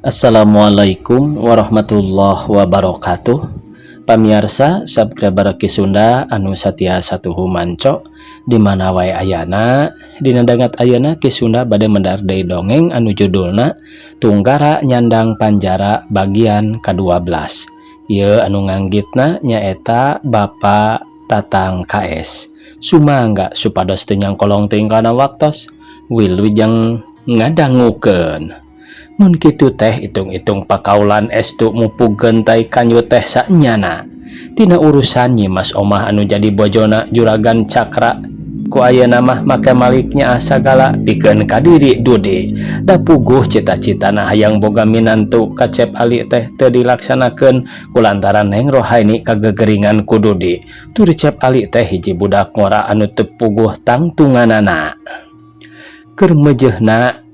Assalamualaikum warahmatullahi wabarakatuh. Pamirsa subscriber Ki Sunda anu satia satuhu manco di mana wae ayana dina dangat ayeuna Ki Sunda bade mendarday dongeng anu judulna Tunggara Nyandang Panjara bagian ke-12. Ieu anu nganggitna nyaeta Bapak Tatang KS. Sumangga supados teu nyangkolong teuing kana waktos wilujeng ngadangukeun. Mun kitu teh itung-itung pakaulan estu mupugeun tai kanyu teh sanyana tina urusan nyimas omah anu jadi bojona Juragan Cakra ku ayeuna mah make maliknya sagala pikeun ka diri Dudi da puguh cita-citana hayang boga minantu kacep ali teh teu dilaksanakeun kulantaran Neng Rohaini kagegeringan ku Dudi. Turu cep ali teh hiji budak ngora anu teu puguh tangtunganana. Keur meujeuhna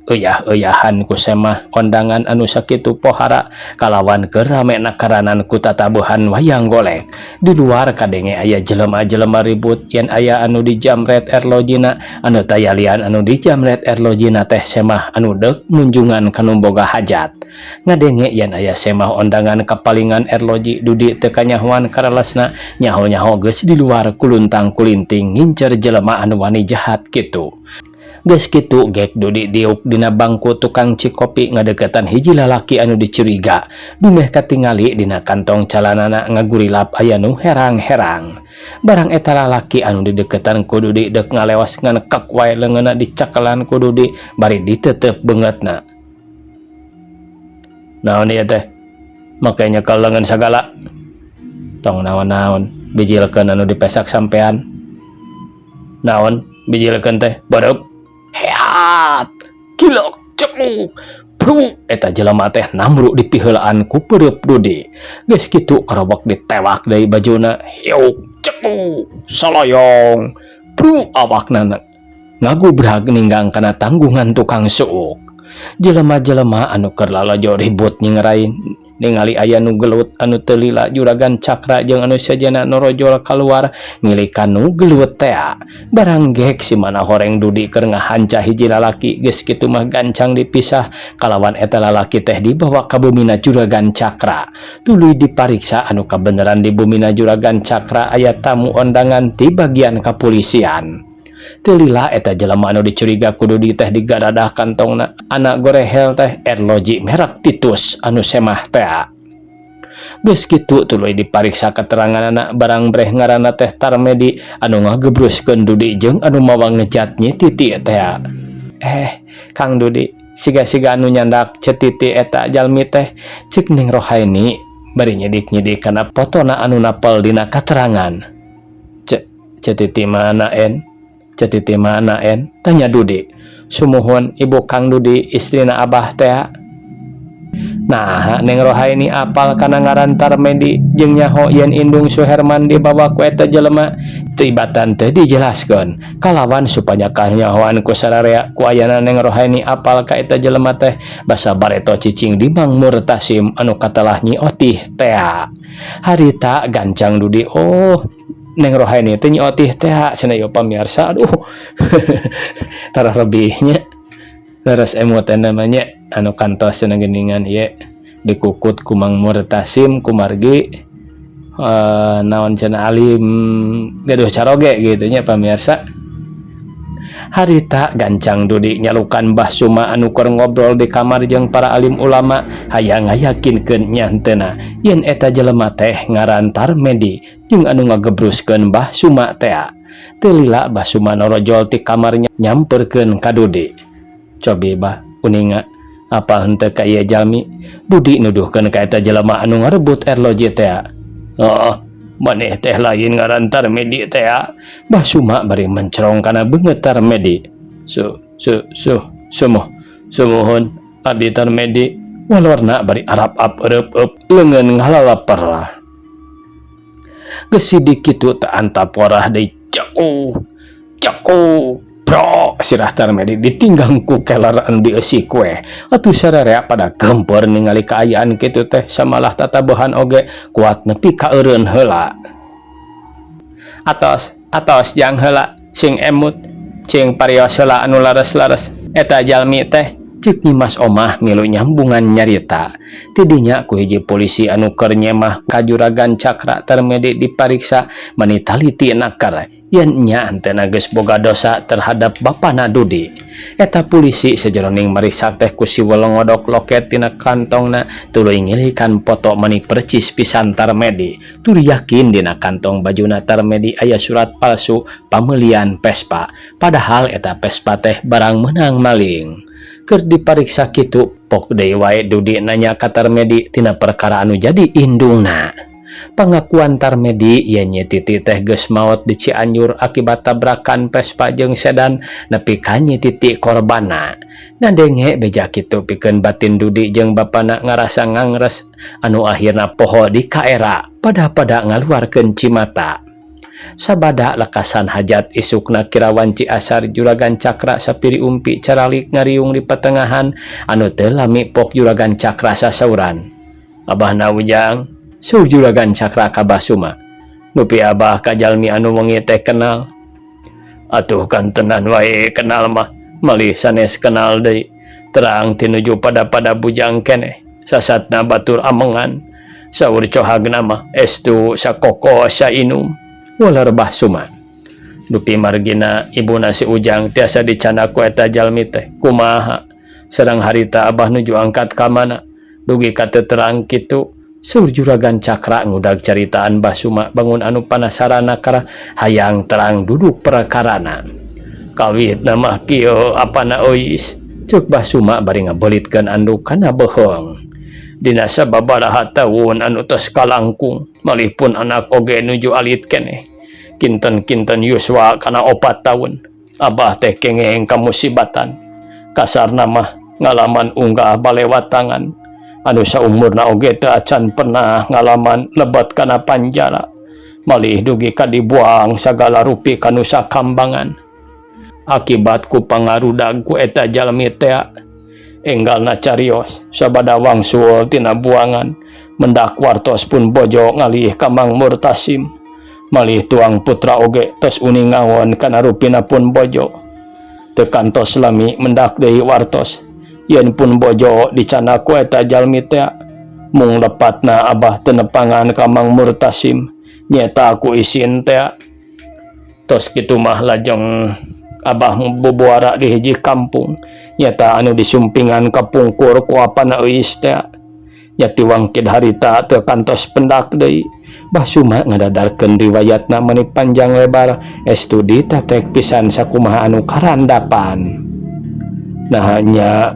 euyahan ku semah kondangan anu sakitu pohara kalawan keur rame nakaranan ku tatabuhan wayang golek. Di luar kadenge aya jelema-jelema ribut yen aya anu dijamret erlojina anu tayalian anu dijamret erlojina teh semah anu deuk munjungan kanu boga hajat. Ngadenge yen aya semah ondangan kapalingan erloji Dudi teu kanyahoan karelesna nyaho-nyaho geus di luar kuluntang kulinting ngincer jelema anu wani jahat kitu. Geus kitu gek Dudi diuk dina bangku tukang cikopi ngadeketan hiji lalaki anu dicuriga dumeh katingali dina kantong calanana ngagurilap aya nu herang-herang. Barang eta lalaki anu dideketan ku Dudi deuk ngalewas nganekak wae leungeunna dicakelan ku Dudi bari diteuteup beungeutna. Naon ieu teh? Make nyekel leungeun sagala. Tong naon-naon bijilkeun anu dipesak sampean. Naon bijilkeun teh? Bareup heat kilok cekuk bru eta jelema teh namru dipiheulaan ku pereup Dudi. Geus kitu karobok ditewak deui bajuna heuk cekuk saloyong bru awakna ngagubrag ninggang kana tanggungan tukang suuk. Jelema-jelema anu keur lalajo ribut nyingerain ningali aya nu gelut anu teu lila Juragan Cakra jeung anu sajana norojol kaluar ngilikan nu gelut teh. Barang gek si mana horeng Dudi keur ngahancah hiji lalaki geus kitu mah gancang dipisah kalawan eta lalaki teh dibawa ka bumina Juragan Cakra. Tuluy dipariksa anu kabeneran di bumina Juragan Cakra aya tamu ondangan ti bagian kapolisian. Teu lila eta jelema anu dicuriga ku Dudi teh digaradah kantongna anak gorehel teh erloji merek Titus anu semah teh. Geus kitu tuluy dipariksa keteranganna barang breh ngaranna teh Tarmedi anu ngagebruskeun Dudi jeung anu mawa ngejat nyi Titi teh. Kang Dudi, siga-siga anu nyandak cetiti eta jalmi teh ceuk Neng Rohaini bari nyedik-nyedik kana fotona anu napel dina katerangan. Cetiti mana en? Cetiti mana en? Tanya Dudi. Sumuhun ibu Kang Dudi istrina Abah teh. Nah, Neng Rohaini apal kana ngaran Tarmedi jeung nyaho yen indung Suherman dibawa ku eta jelema tibatan teh dijelaskeun kalawan supaya kanyahoan ku sararea ku ayana Neng Rohaini apal ka eta jelema teh basa bareto cicing di Mang Murtasim anu katelah Nyi Otih teh. Harita gancang Dudi, Neng Rohaini teh Nyi Otih teh cenah ieu pamirsa. Aduh. Tarah lebihnya leres emot namanya anu kantos cenah geuningan ieu dikukut ku Mang Murtasim ku margi naon cenah alim gaduh caroge gitu nya pamirsa. Harita gancang Dudi nyalukan Mbah Suma anu keur ngobrol di kamar jeung para alim ulama hayang ngayakinkeun nyanteuna yen eta jelema teh ngaran Tarmedi jeung anu ngagebruskeun Mbah Suma teh. Teu lila Mbah Suma norojol ti kamarnya nyamperkeun ka Dudi. Cobi bah uninga apal henteu ka ieu jalmi? Dudi nuduhkeun ka eta jelema anu ngarebut erloji teh. Maneh teh lain ngaran Tarmedi teh. Mbah Suma bari mencrong kana beungeut Tarmedi. Sumuhun abdi Tarmedi. Walorna bari arap-ap eueup leungeun ngalalaper. Geus sidik kitu teu antap warah deui cekuk bro sirah Tarmedi ditinggang ku keler anu dieusi kue. Atuh sararea pada gempeur ningali kaayaan kitu teh samalah tatabuhan oge kuat nepi ka eureun heula. Atos jang heula sing emut cing parios heula anu lares-lares eta jalmi teh Cek Nyimas omah milu nyambungan nyarita. Tidinya ku hiji polisi anu keur nyemah ka Juragan Cakra Tarmedi dipariksa manitaliti nakar yen nya henteu geus boga dosa terhadap bapana Dudi. Eta polisi sajeroning marisak teh ku siwel ngodok loket tina kantongna tuluy ngilikan foto mani percis pisan Tarmedi. Tuluy yakin dina kantong bajuna Tarmedi aya surat palsu pameulian Vespa. Padahal eta Vespa teh barang meunang maling. Keur dipariksa kitu pok deui wae Dudi nanya ka Tarmedi tina perkara anu jadi indungna. Pangakuan Tarmedi yen nya Titi teh geus maot di Cianjur akibat tabrakan Vespa jeung sedan nepi ka nya Titi korbanna. Nandenge beja kitu pikeun batin Dudi jeung bapana ngarasa ngangres anu akhirna poho di kaera pada ngaluarkeun cimata. Sabada lekasan hajat isukna Kirawan Ciasar Juragan Cakra sapiri umpi caralik ngariung di patengahan anu teu lami pok Juragan Cakra sasauran. Abahna Ujang, suh Juragan Cakra ka Basuma. Nupi abah ka jalmi anu wengi teh kenal. Atuh kan tenan wae kenal mah, malih sanes kenal deui. Terang tinuju pada bujang keneh. Sasatna batur amengan. Saur cohagna mah estu sakoko sainum. Walar Basuma. Dupi margina ibuna si Ujang tiasa dicana ku eta jalmi teh kumaha sareng harita abah nuju angkat ka mana dugi ka teu terang kitu. Sur Juragan Cakra ngudag caritaan Basuma bangun anu panasarana kara hayang terang duduk perkarana. Kawitna mah kieu apana ois, ceuk Basuma bari ngabeulitkeun anduk kana beuheung. Dina sababaraha taun anu tos kalangkung malih pun anak oge nuju alit keneh. Kinten-kinten yuswa kana 4 tahun. Abah teh kengeng kamusibatan. Kasarna mah ngalaman unggah balewat tangan. Anu saumurna oge teu acan pernah ngalaman lebat kana panjara. Malih dugi ka dibuang sagala rupi kanu sakambangan. Akibat ku pangarudag ku eta jalmi teh enggalna carios sabada wangsul tina buangan mendak wartos pun bojo ngalih ka Mang Murtasim. Malih tuang putra oge tos uning ngawon kana rupina pun bojo. Teu kantos lami mendak deui wartos yen pun bojo dicana ku eta jalmi teh mung lepatna abah teu nepangan ka Mang Murtasim nyeta ku isin teh. Tos kitu mah lajeng abah bubuara di hiji kampung nyata anu disumpingan kapungkur ku apana euis teh. Jati wangkid harita teu kantos pendak deui. Basuma ngadadarkeun riwayatna mani panjang lebar estu ditetek pisan sakumaha anu karandapan. Nah nya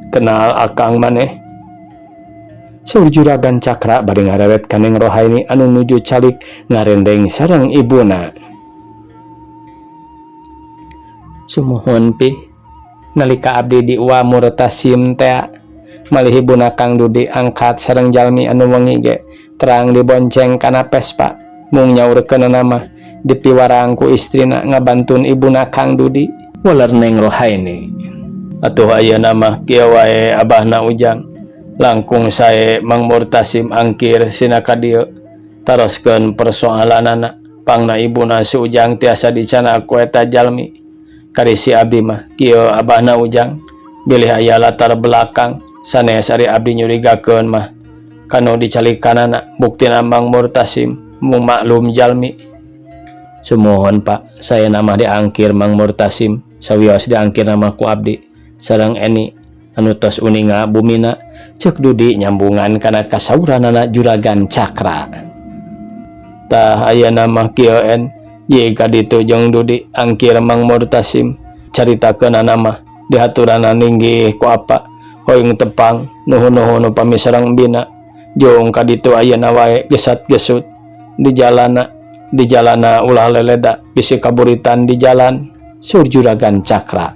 kenal akang maneh. Saur Juragan Cakra bari ngareret kaneng Rohaini anu nuju calik ngarendeng sareng ibuna. Sumuhun pi nalika abdi di Wa Murtasim teh malih ibuna Kang Dudi angkat sareng jalmi anu wengi ge terang dibonceng kana Vespa mung nyaurkeun nama dipiwarang ku istrina ngabantun ibuna Kang Dudi. Walar Neng Rohaini, atuh ayeuna mah kieu wae abahna Ujang langkung sae Mang Murtasim angkir sina ka dieu taroskeun persoalanana pangna ibuna si Ujang tiasa dicana ku eta jalmi. Karisi abdi mah kieu abahna Ujang bilih aya latar belakang sanes ari abdi nyurigakeun mah kanu dicalikanana buktina Mang Murtasim mung maklum jalmi. Sumuhun Pak, saya nama diangkir Mang Murtasim sawios diangkir nama ku abdi sareng Eni anu tos uninga bumina. Ceuk Dudi nyambungan kana kasauranana Juragan Cakra. Tah ayeuna mah kieu en jika ditu jeung Dudi angkir Mang Murtasim caritakeunana nama dihaturana ninggih ku apa hoyong tepang nuhun-nuhun upami sareng bina jong kaditu ayeuna wae gesat-gesut di jalana ulah leleda bisi kaburitan di jalan. Sur Juragan Cakra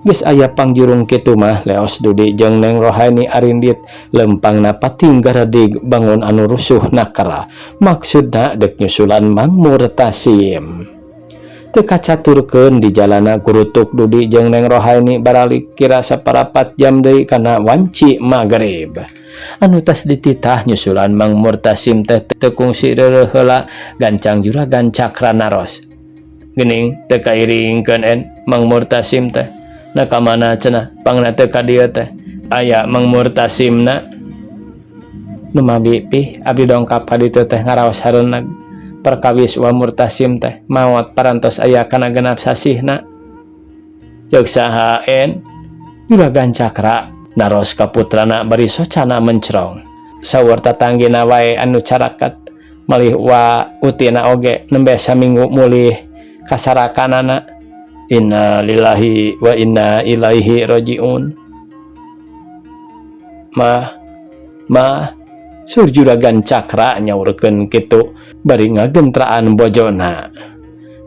geus aya pangjurung kitu mah leos Dudi jeung Neng Rohaini arindit lempangna pating garadig bangun anu rusuh nakara maksudna dek nyusulan Mang Murtasim. Teu kacaturkeun di jalana kurutuk Dudi jeung Neng Rohaini baralik kira saparapat jam deui kana wanci magrib. Anu tas dititah nyusulan Mang Murtasim teh teu kungsi reureuh heula gancang Juragan Cakra naros. Geuning teu kairingkeun Mang Murtasim teh Nakamana cenah pangna teu ka dieu teh aya Mang Murtasimna. Nu mabipih abdi dongkap ka ditu teh ngaraos hareunag perkawis wa Murtasim teh maot parantos aya kana genap sasihna. Ceuk saha en Juragan Cakra naros ka putrana bari socana mencrong. Saur tatanggina wae anu carakat malih wa utina oge nembe saminggu mulih kasarakanana. Inna lillahi wa inna ilaihi rajiun. Mah sur Juragan Cakra nyaurkeun kitu bari ngagentraan bojona.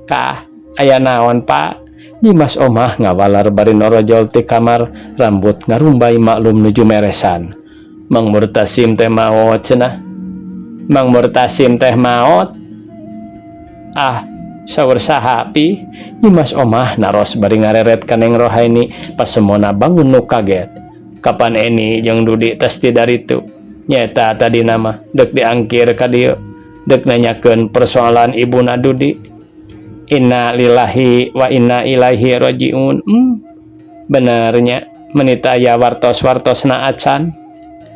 Kah aya naon Pak? Nyimas omah ngawalar bari norojol ti kamar rambut ngarumbai maklum nuju meresan. Mang Murtasim teh maot cenah. Mang Murtasim teh maot. Ah, saur saha pi? Nyimas omah naros bari ngareret ka Neng Rohaini pasemona bangun nu kaget. Kapan Eni jeung Dudi tes ti daritu? Nyata tadi nama dek diangkir ka dieu, dek nanyakeun persoalan ibuna Dudi. Inna lillahi wa inna ilaihi rajiun. Benernya menita aya wartos-wartosna acan.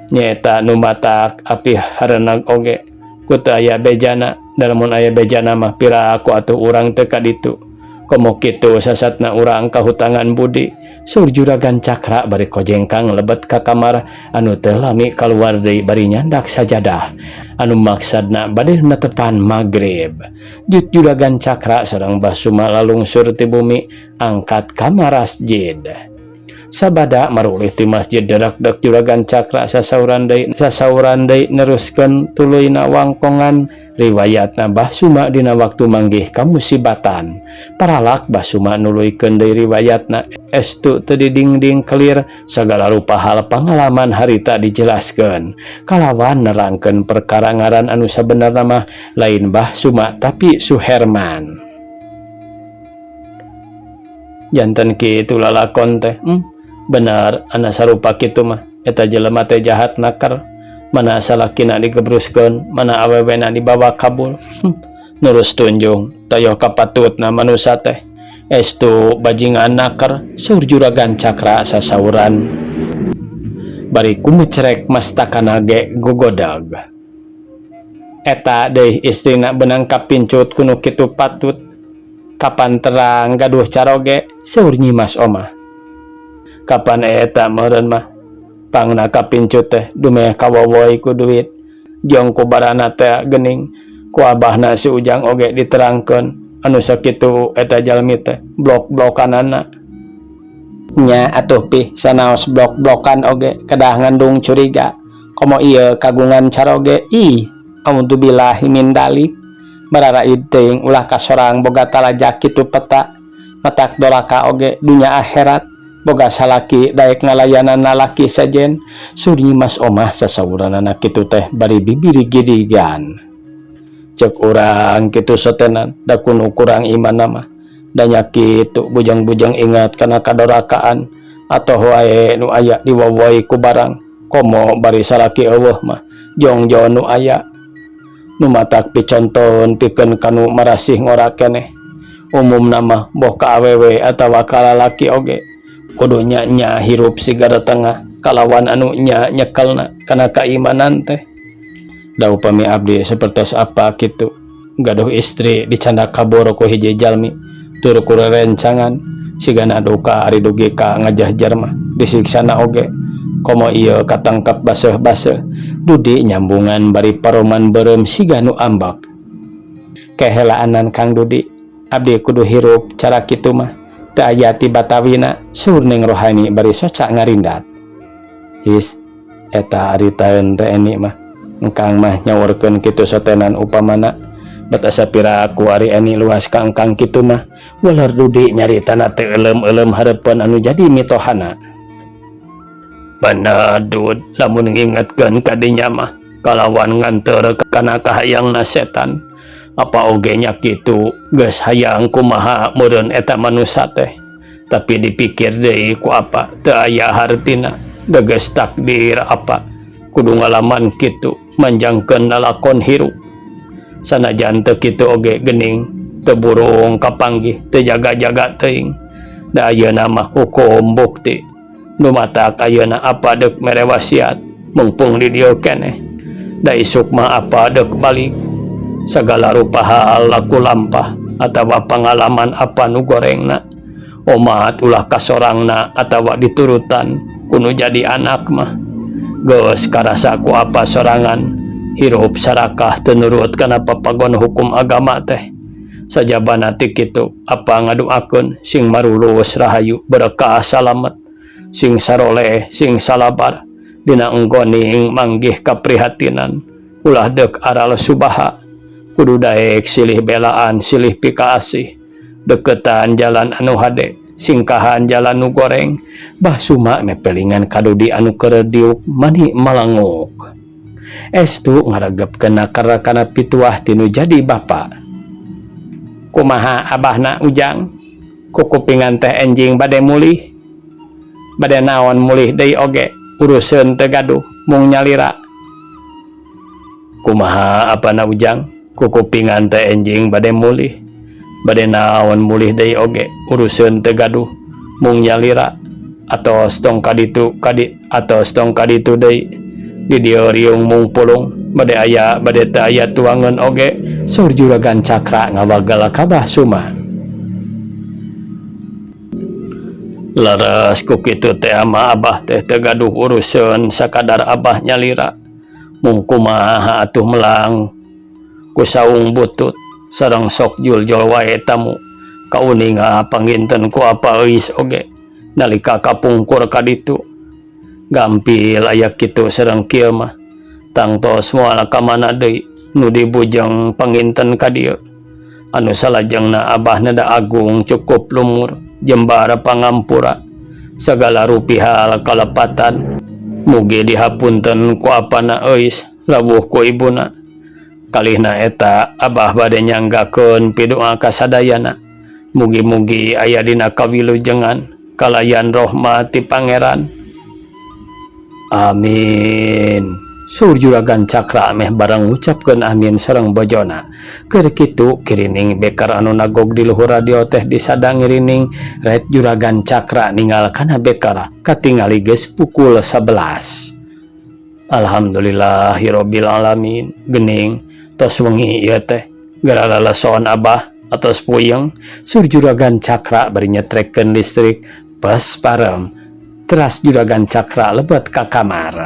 Nyata nu matak api hareunag oge kutu aya bejana. Lamun aya bejana mah pira aku atuh urang teu ka ditu. Komo kitu sasatna urang kahutangan budi. Sur Juragan Cakra bari kojengkang lebet ka kamar anu teu lami kaluar deui bari nyandak sajadah anu maksadna bade netepan magrib. Jut Juragan Cakra sareng Basuma lalungsur ti bumi angkat ka masjid. Sabada marulih ti masjid derak-dek Juragan Cakra sasauran deui neruskeun tuluy na wangkongan. Riwayatna Basuma dina waktu manggih kamusibatan. Paralak Basuma nuluykeun deui riwayatna estu teu didingding kelir sagala rupa hal pangalaman harita dijelaskeun. Kalawan nerangkeun perkara ngaran anu sabenerna mah lain Basuma tapi Suherman. Janten kitu lalakon teh. Benar ana sarupa kitu mah eta jelema teh jahat nakar. Mana salakina digebruskeun, mana awewena dibawa kabul. Nurus tunjung tayo kapatutna manusia teh estu bajingan nakar. Sur Juragan Cakra sasauran bari kumecrek mastakana ge gogodag. Eta deui istrina benang kapincut kuno kitu patut. Kapan terang gaduh caroge? Saur Nyimas omah. Kapan eta meureun mah? Pangna kapincut teh dumeh kawowoy ku duit. Jong ku barana teh geuning ku abahna si Ujang oge diterangkeun anu sakitu eta jalmi teh blok-blokanana. Nya atuh pi sanaos blok-blokan oge kedah ngandung curiga. Komo ieu kagungan caroge? Ih, auzubillahi min dalik. Bararaid teuing ulah kasorang boga talajak kitu peta. Matak dolaka oge dunya akhirat. Boga salaki daek ngalayanan laki sajen. Sur Nyimas omah sasauranana kitu teh bari bibiri gidigan. Cek urang kitu sotenan da kuno kurang iman nama. Da nya kitu bujang-bujang ingat kana kadorakaan atoh wae nu aya diwowoy ku barang. Komo bari salaki eueuh mah jongjo nu aya. Nu matak piconton pikeun kanu marasih ngora keneh. Umumna mah boh ka awewe atawa ka lalaki oge. Kudu nya hirup sigara tengah kalawan anu nya nyekelna kana kaimanan teh. Da upami abdi sapertos apa kitu gaduh istri dicanda kabur ku hiji jalmi tur ku rencangan sigana duka ari dugi ka ngajahjar mah disiksana oge. Komo ieu katangkap baseuh-baseuh Dudi nyambungan bari paroman beureum siga nu ambak. Kehelaanan Kang Dudi abdi kudu hirup cara kitu mah teu aya ti batawina. Sur Neng Rohani bari socak ngarindat. His eta ari taeun teh Eni mah engkang mah nyaurkeun kitu sotenan upamana bet asa pira aku ari Eni luas ka engkang kitu mah weler Dudi nyaritana teu euleum-euleum hareupeun anu jadi mitohana. Bener Dud, lamun ngingetkeun ka dinya mah kalawan nganteur kana kahayangna setan apa oge nya kitu geus hayang kumaha meureun eta manusia teh. Tapi dipikir deui ku apa teu aya hartina da geus takdir apa kudu ngalaman kitu manjangkeun lalakon hirup. Sanajan teu kitu oge geuning teu burung kapanggih teu jaga-jaga teuing da ayeuna mah hukum bukti nu matak ayeuna apa deuk mere wasiat mumpung di dieu keneh da isuk mah apa deuk balik segala rupa hal laku lampah atawa pengalaman apa nu gorengna omat ulah kasorangna atawa diturutan kuno jadi anak mah geus karasa ku apa sorangan hirup sarakah teu nurut kana papagon hukum agama teh sajabana ti kitu apa ngaduakeun sing marulus rahayu berkah salamet sing saroleh sing salabar dina enggoning manggih kaprihatinan ulah deuk aral subaha kudu daek silih belaan silih pikaasih deketan jalan anu hade singkahan jalan nu goreng bah suma mepelingan kadudi anu keur diuk mani malanguk estu ngaregepkeun nakar-kana pituah tinu jadi bapa kumaha abahna Ujang kukupingan teh enjing bade mulih bade naon mulih deui oge uruseun teu gaduh mung nyalira kumaha apana Ujang kukupingan teh enjing bade mulih bade naon mulih deui oge uruseun teu gaduh mung nyalira atos tong kaditu deui di dieu riung mung pulung bade aya bade teu aya tuangeun oge saur Juragan Cakra ngawagala kabah suma leres ku kitu teh ama abah teh teu gaduh uruseun sakadar abah nyalira mung kumaha atuh melang ku saung butut sareng sok juljol wae tamu kauninga panginten ku apa eus oge nalika kapungkur kaditu gampil aya kitu sareng kieu mah tangtos moal ka mana deui nu dibujeng panginten ka dieu anu salajengna abahna da agung cukup lumur jembar pangampura segala rupihal kalepatan mugi dihapunten ku apana eus lawuh ku ibuna kalihna eta abah bade nyanggakeun pidoa kasadayana mugi-mugi aya dina kawilujengan kalayan rahmat ti pangeran amin saur Juragan Cakra meh bareng ngucapkeun amin sareng bojona keur kitu kirining bekar anu nagog di luhur radio teh disadang ngirining ret Juragan Cakra ninggal kana bekar katingali geus pukul 11 alhamdulillahirabbil alamin geuning tos wengi ieu teh gara laleson abah atos puyeng saur Juragan Cakra bari nyetrekeun listrik pas parem teras Juragan Cakra lebet ka kamar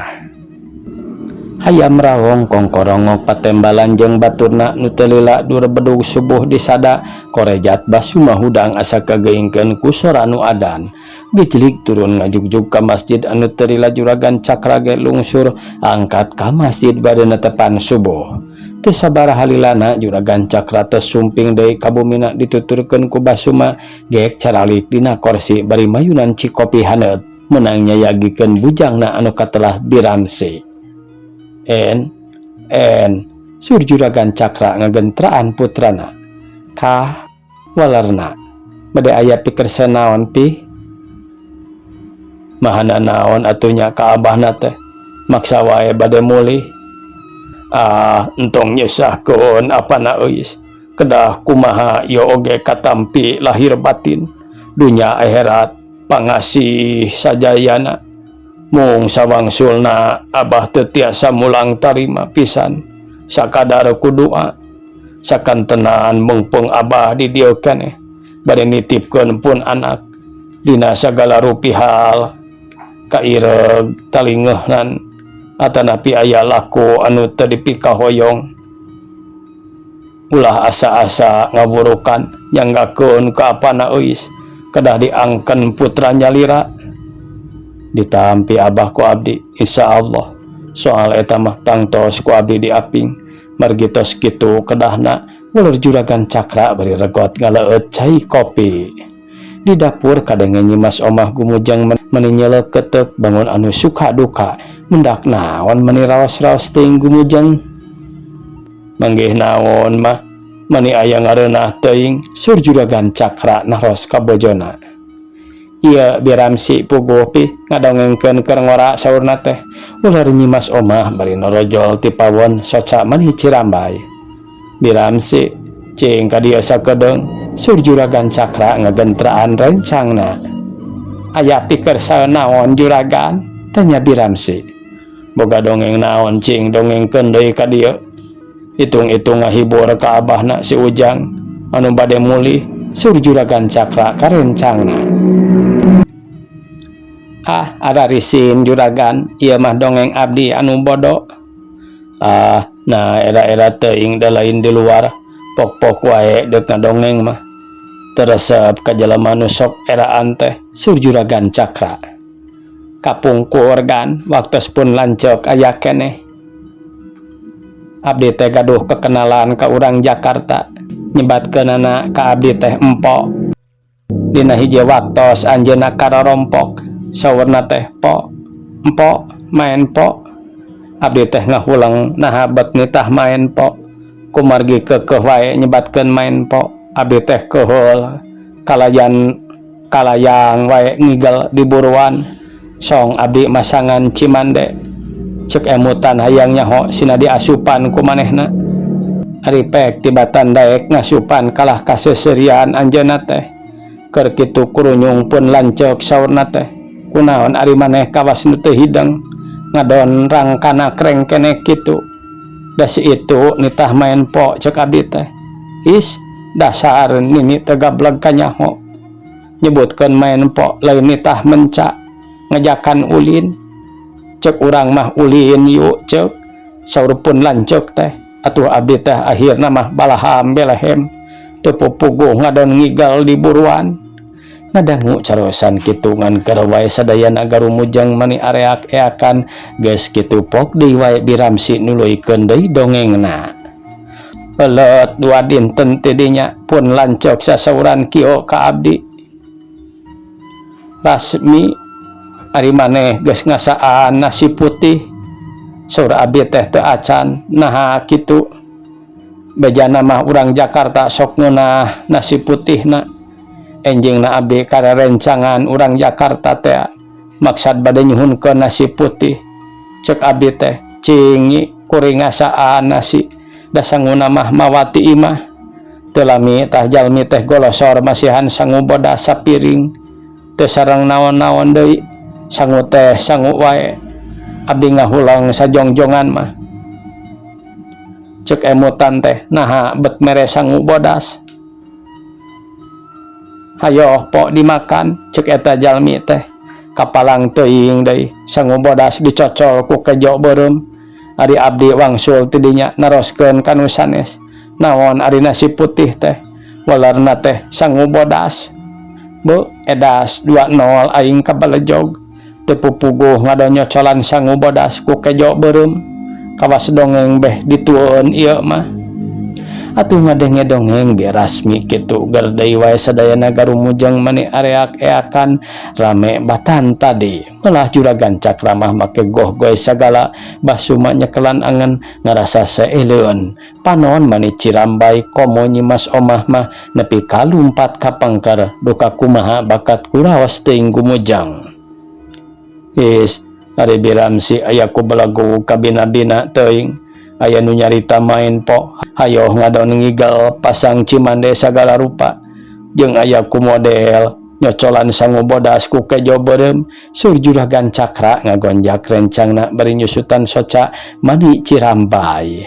hayam rawong kongkorongok patembalan jeung baturna nu teu lila dur bedug subuh disada korejat basuma hudang asa kageingkeun ku sora nu adan gejlik turun ngajugjug ka masjid anu teu lila Juragan Cakra ge lungsur angkat ka masjid bade netepan subuh teu sabaraha halilana Juragan Cakra tos sumping deui ka bumina dituturkeun ku basuma geek caralik dina kursi bari mayunan cikopi haneut meunang nyayagikeun bujangna anu katelah biramse en sur Juragan Cakra ngagentraan putrana kah walerna bade aya pikir sanaon pi mahana naon atunya ka abahna teh maksa wae bade mulih entong nyusahkeun apana eus kedah kumaha ieu oge katampi lahir batin dunya akhirat pangasih sajayana mung sawangsulna abah teu tiasa mulang tarima pisan sakadar ku doa sakantenan mungpung abah di dieu keneh bade nitipkeun pun anak dina sagala rupihal kaireg talingeuhnan atanapi aya laku anu teu dipikahoyong ulah asa-asa ngaburukan nyanggakeun ka apana eus kedah diangken putra nyalira ditampi abah ku abdi insyaallah soal eta mah tangtos ku abdi diaping margi tos kitu kedahna uler Juragan Cakra bari regot ngaleut cai kopi di dapur kadenge nyimas omah gumujang meni nyeleuk keteuk bangun anu suka duka mendak naon meni raos-raos teuing gumujang manggih naon mah meni aya ngareunah teuing sur Juragan Cakra naros ka bojona iya biramsi puguh pi ngadongengkeun keur ngora saurna teh ulah nyimas omah bari norojol ti pawon soca manih Cirambai biramsi cing ka dieu sakedeung sur juragan Cakra ngagentraan rencangna. Aya pikir sanaon juragan? Tanya Biramsi. Boga dongeng naon cing dongengkeun deui ka dieu. Hitung-hitung ngahibur ka abahna si Ujang anu bade mulih, sur juragan Cakra ka rencangna. Ah, ada risin juragan, ieu mah dongeng abdi anu bodoh. Ah, nah era-era teuing da lain di luar, pok-pok wae deuk ngadongeng mah. Teresep ka jelema nu sok eraan teh, sur juragan Cakra. Kapungkur gan, waktos pun lancok aya keneh. Abdi teh gaduh kekenalan ka urang Jakarta, nyebatkeunana ka abdi teh empok. Dina hiji waktos anjeunna karorompok, saurna teh po, empok main po. Abdi teh ngahulang naha bet nitah main po, kumargi keukeuh wae nyebatkeun main po. Abdi teh keheul kalayang wae ngigel di buruan, song abdi masangan Cimande. Cek emutan hayang nyaho sina diasupan ku manehna. Ari pek tibatan daek ngasupan kalah kaseserian anjeunna teh. Keur kitu kurunyung pun lanceuk saurna teh. Kunaon ari maneh kawas nu teu hideng ngadon rangkana kreng keneh kitu. Da si itu nitah main po cek abdi teh. Is dasar nini teu gableg ka nyaho. Nyebutkeun main po lain nitah menca ngajakan ulin. Cek urang mah ulin yuk cek. Saur pun lanceuk teh. Atuh abdi teh akhirna mah balaham belehem. Teu pupuguh ngadon ngigel di buruan. Ngadangu carosan kitu ngan keur wae sadayana garumujang mani areak-eakan geus kitu pok deui wae Biramsi nuluykeun deui dongengna. Heuleut 2 dinten ti dinya pun lancok sasauran kieu ka abdi. Rasmi ari maneh geus ngasaan nasi putih. Saur abdi teh teu acan naha kitu. Bejana mah urang Jakarta sok ngeunah nasi putihna. Enjingna abdi kada rencangan urang Jakarta teh maksad bade nyuhunkeun nasi putih. Cek abdi teh cingi kuring ngasaan nasi da sanguna mah mawati imah. Teu lami tah jalmi teh golosor masihan sangu bodas sapiring. Teu sareng naon-naon deui. Sangu teh sangu wae. Abdi ngahulang sajongjongan mah. Cek emutan teh naha bet mere sangu bodas. Hayo pok dimakan, cek eta jalmi teh. Kapalang teuing deui, sangu bodas dicocol ku kejo beureum. Ari abdi wangsul ti dinya naroskeun kanu sanes. Naon ari nasi putih teh, walerna teh sangu bodas. Beuh, edas 20 aing kabalejog. Teu pupuguh ngadon nyocolan sangu bodas ku kejo beureum. Kawas dongeng beh ditueun ieu mah. Atuh ngadenge dongeng ge rasmi kitu ger deui wae sadayana garumujang mani areak-eakan rame batan tadi. Melah juragan Cakra mah make goh-goy sagala basuma nyekelan angen ngarasa saeuleun. Panon mani Cirambai komo nyimas omah mah nepi ka lumpat ka pangker duka kumaha bakat kuraos teuing gumujang. Is ari Biramsi aya ku belagu kabina-bina teuing. Aya nu nyarita main po, hayo ngadon ngigel pasang Cimande sagala rupa. Jeung aya ku model nyocolan sangu bodas ku kejo beureum. Sur juragan Cakra ngagonjak rencangna bari nyusutan soca mani Cirambai.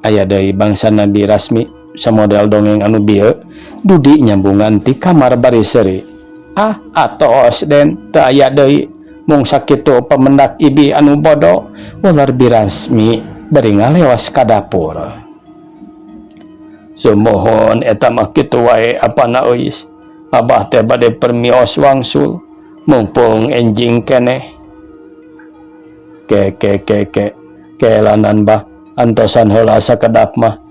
Aya deui bangsana Birasmi samodel dongeng anu bieu dudi nyambungan ti kamar bari seuri. Ah, atos den teu aya deui mung sakitu pemendak ibi anu bodoh, ular Birasmi bari ngaleos ka dapur. Sumohon eta mah kitu wae apana eus. Abah teh bade permios wangsul mumpung enjing keneh. Keelanan bah antosan heula sakedap mah.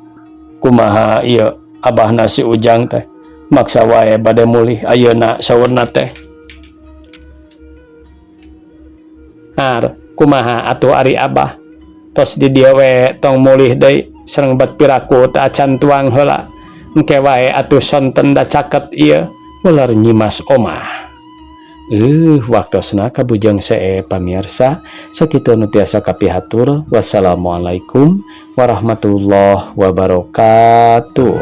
Kumaha ieu abahna si Ujang teh maksa wae bade mulih ayeuna saurna teh. Har kumaha atuh ari abah? Tos di dieu we tong mulih deui sareng bet piraku teu acan tuang heula. Engke wae atuh sonten da caket ieu ular nyimas omah. Waktosna kabujang sae pamirsa sakitu nu tiasa kapihatur. Wassalamualaikum warahmatullahi wabarakatuh.